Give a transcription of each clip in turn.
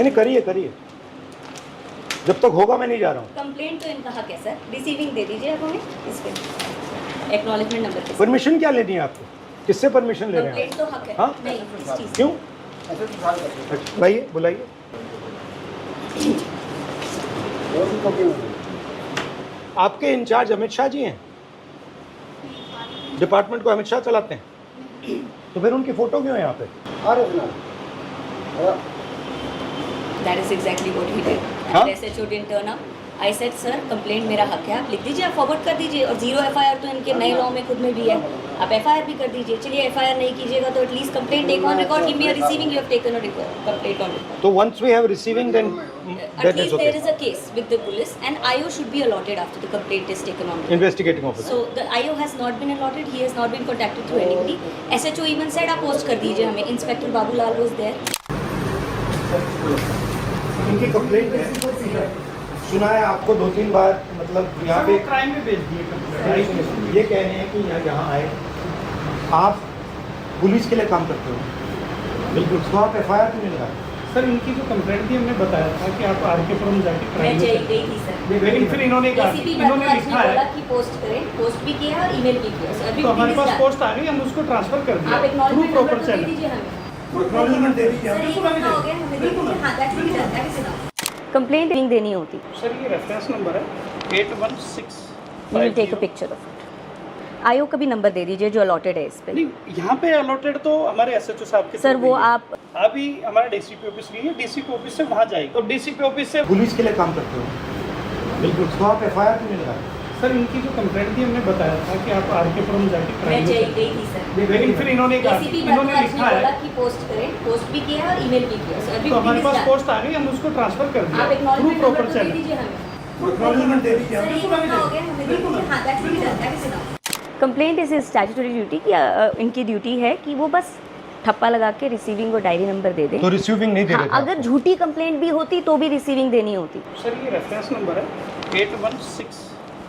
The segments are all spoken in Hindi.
नहीं करिए करिए, जब तक होगा मैं नहीं जा रहा हूँ। कंप्लेंट तो इनका हक है सर, रिसीविंग दे दीजिए आप हमें इस पे एक्नॉलेजमेंट नंबर के साथ। परमिशन क्या लेनी है आपको, किससे परमिशन ले रहे हैं कंप्लेंट तो हक है। हाँ? नहीं इस चीज़ क्यों? बुलाइए बुलाइए। आपके इंचार्ज अमित शाह जी हैं, डिपार्टमेंट को अमित शाह चलाते हैं, तो फिर उनकी फोटो क्यों है यहाँ पे? That is exactly what he did. हाँ? And SHO didn't turn up. I said sir complaint मेरा हक है, आप लिख दीजिए, आप फॉरवर्ड कर दीजिए। और 0 FIR तो इनके नए लॉ में खुद में भी है, आप FIR भी कर दीजिए। चलिए FIR नहीं कीजिएगा तो at least complaint take on record, give me a receiving you have taken a complaint on record. तो once we have receiving then At least there is a case with the police and IO should be allotted after the complaint is taken on. Investigating officer. So the IO has not been allotted, he has not been contacted through anybody. SHO even said आप पोस्ट कर दीजिए हमें, इंस्पेक्टर बाबूलाल was there. इनकी कंप्लेंट है, सुना है आपको 2-3 बार, मतलब यहाँ पे क्राइम में भेज दिए कंप्लेंट। ये कह रहे हैं कि यहाँ आए, आप पुलिस के लिए काम करते हो, बिल्कुल, तो आप FIR क्यों नहीं लगाए? सर इनकी जो कंप्लेंट थी हमने बताया था कि आप RK-पुरम जाके मैं क्राइम गई थी सर। लेकिन फिर इन्होंने कहा, ACP इन्होंने बाबूलाल ने लिखा है बोला कि पोस्ट करें, पोस्ट भी किया और ईमेल भी किया। सर अभी तो हमारे पास done. पोस्ट आ गई, हम उसको ट्रांसफर कर आप दिया थ्रू एक्नॉलेजमेंट प्रॉपर नंबर दे चैनल। दीजिए हमें। एक्नॉलेजमेंट दे दीजिए। सर ये कितना हो गया हमें दे दीजिए। हाँ that's what that is enough. Complaint देनी होती। सर ये रेफरेंस नंबर है 816। You will take a picture of it. आयोग का भी नंबर दे दीजिए जो अलॉटेड है इस पे। नहीं, यहाँ पे अलॉटेड तो हमारे SHO साहब के सर थ्रू वो गई है। आप अभी हमारा DCP ऑफिस नहीं है, DCP ऑफिस से वहाँ जाएगी, तो DCP ऑफिस से पुलिस के लिए काम करते हो, बिल्कुल, तो आप FIR क्यों नहीं लगाए? सर इनकी जो कंप्लेंट थी हमने बताया था कि आप RK-पुरम जाके मैं क्राइम गई थी सर। लेकिन फिर इन्होंने कहा, ACP इन्होंने बाबूलाल ने लिखा बोला है कि पोस्ट करें, पोस्ट भी किया और ईमेल भी किया। सर अभी तो हमारे पास पोस्ट आ गई, हम उसको ट्रांसफर कर आप दिया थ्रू एक्नॉलेजमेंट प्रॉपर नंबर दे चैनल। दीजिए हमें। एक्नॉलेजमेंट दे दीजिए। सर ये कितना हो गया हमें दे दीजिए। हाँ that's what that is enough. Complaint is statutory duty कि इनकी ड्यूटी है कि वो बस ठप्पा लगा के रिसीविंग और डायरी नंबर दे दें। तो रिसीविंग नहीं दे हाँ, रहे थे अगर झूठी कंप्लेंट भी होती तो भी रिसीविंग देनी होती। सर ये रेफरेंस नंबर है 816।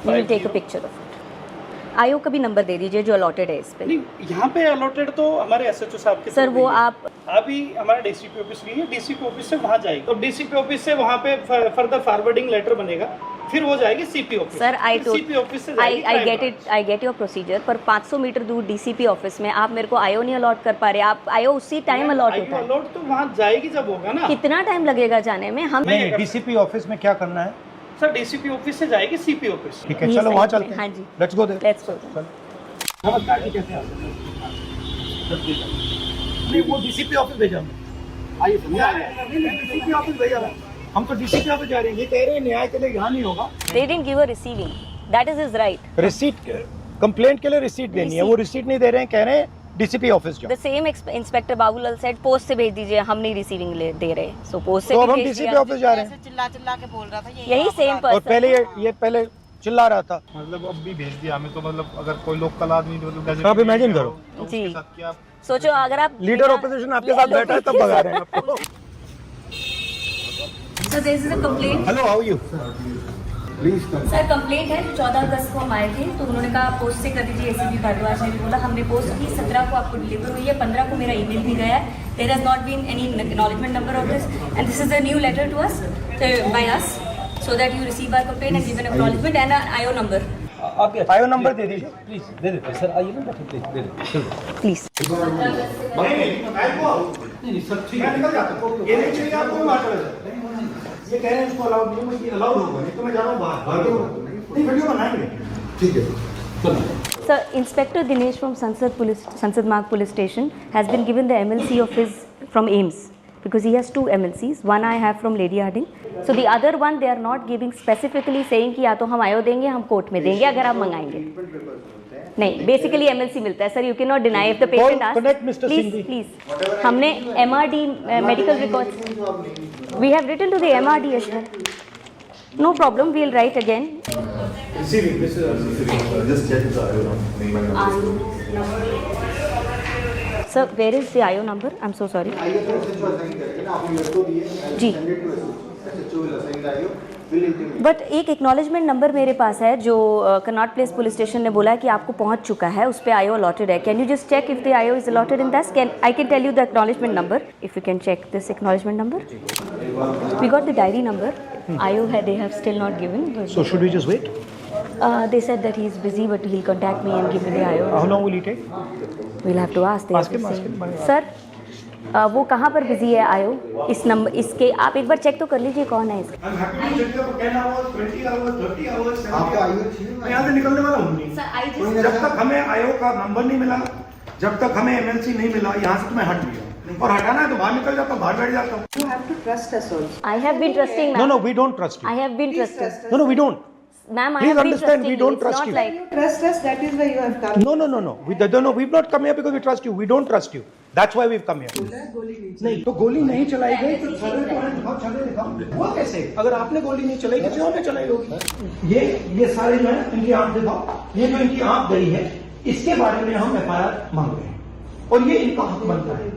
You will take a picture of it. आयोग का भी नंबर दे दीजिए जो अलॉटेड है इस पे। नहीं, यहाँ पे अलॉटेड तो हमारे SHO साहब के सर थ्रू वो गई है। आप अभी हमारा DCP ऑफिस नहीं है, DCP ऑफिस से वहाँ जाएगी, तो DCP ऑफिस से वहाँ पे फर्दर फॉरवर्डिंग लेटर बनेगा, फिर वो जाएगी CP office. Sir I CP office से जाएगी आई crime get it, I get your procedure, पर 500 मीटर दूर DCP ऑफिस में आप मेरे को आयो नहीं अलॉट कर पा रहे। आप आयो उसी टाइम branch। अलॉट IO होता है, अलॉट तो वहाँ जाएगी जब होगा ना। कितना टाइम लगेगा जाने में? हम नहीं, DCP ऑफिस में क्या करना है? सर DCP ऑफिस से जाएगी CP ऑफिस। ठीक है, ये चलो सही वहाँ है, चलते हैं। हाँ जी। Let's go there. Let's go. नमस्कार जी, कैसे हैं आप? नहीं, वो DCP ऑफिस भेजा हमने। आइए DCP ऑफिस भेजा है। हम तो DCP ऑफिस जा रहे हैं, ये कह रहे हैं न्याय के लिए यहाँ नहीं होगा। They didn't give a receiving. That is his right. Receipt, complaint के लिए रिसीट देनी है, वो रिसीट नहीं दे रहे हैं, कह रहे हैं DCP ऑफिस जाओ। The same inspector Babulal said post से भेज दीजिए, हम नहीं रिसीविंग दे रहे। सो पोस्ट से तो भी अब हम भेज DCP दिया। ऑफिस जा रहे हैं। चिल्ला चिल्ला के बोल रहा था यही सेम और पर्सन। पहले ये पहले चिल्ला रहा था। मतलब अब भी भेज दिया हमें, तो मतलब अगर कोई लोकल आदमी जो मतलब आप इमेजिन करो। तो जी। उसके साथ क्या सोचो अगर आप लीडर ऑपोजिशन आपके साथ बैठा है तब भगा रहे हैं आपको। So this is a complaint. Hello, how you? Sir complaint है, 14 अगस्त को हम आए थे तो उन्होंने कहा पोस्ट से कर दीजिए। ACP भारद्वाज ने भी बोला, हमने पोस्ट की, 17 को आपको डिलीवर हुई है, 15 को मेरा ईमेल भी गया है। There has not been any acknowledgement number of this and this is a new letter to us by us so that you receive our complaint and give an acknowledgement and IO number. आप आयो नंबर दे दीजिए प्लीज दे देते सर, आइए ना बैठो, प्लीज दे देते चलो। प्लीज नहीं सर ठीक मैं है। निकल जाता हूँ। ये नहीं चाहिए आपको, मार्शल है। ये कह रहे हैं इसको अलाउड नहीं है, मुझे अलाउड होगा, नहीं तो मैं जा रहा हूँ बाहर। नहीं, वीडियो बनाएंगे। ठीक है। Sir, Inspector Dinesh from Sansad Marg Police Station has been given the MLC of his from AIMS because he has 2 MLCs. One I have from Lady Harding. So the other one they are not giving specifically saying कि या तो हम आयो देंगे, हम कोर्ट में देंगे अगर आप मंगाएंगे। नहीं, बेसिकली MLC मिलता है sir. You can not deny if the patient asks. Connect Mr. Please Singhi. Please हमने MRD medical records we have written to the MRD as well. No problem, we'll write again. Receiving, this is Just check the name and number. Sir, where is the IO number? I'm so sorry. जी। बट एक एक्नॉलेजमेंट नंबर मेरे पास है जो कनॉट प्लेस पुलिस स्टेशन ने बोला है कि आपको पहुंच चुका है, उस पे आईओ अलॉटेड है. Can you just check if the IO is allotted in that? Can I can tell you the acknowledgement number if you can check this acknowledgement number. We got the diary number. IO है, they have still not given. So should we just wait? They said that he is busy but he'll contact me and give me the IO. How long will it take? We'll have to ask. They have to say. Sir, वो कहाँ पर बिजी है आयो? इस नंबर इसके आप एक बार चेक तो कर लीजिए कौन है इसका. I'm happy to check for 10 hours, 20 hours, 30 hours, 70 आपका hours. आयु चाहिए? मैं यहाँ से निकलने वाला हूँ नहीं. Sir, I just जब तक हमें आयोग का नंबर नहीं मिला, जब तक हमें एमएलसी नहीं मिला, यहाँ से तो मैं हट गया. और हटाना है तो बाहर निकल जाता हूँ, बाहर बैठ जाता हूँ. You have to trust us also. I have been trusting, ma'am. No, no, we don't trust you. I have been Please trusting. trust us. No, we don't. Ma'am, I Please have been understand, trusting we don't you. It's trust not you. like You trust us, that is why you have come. No, we've not come here because we trust you. We don't trust you. That's why we've come here. नहीं तो गोली नहीं चलाई गई तो छर्रे तो हैं, दिखाओ छर्रे दिखाओ. वो कैसे? अगर आपने गोली नहीं चलाई किसी और ने चलाई होगी. ये सारे जो है इनकी आंख दिखाओ. ये जो इनकी आंख गई है इसके बारे में हम एफआईआर मांग रहे हैं और ये इनका हक बनता है.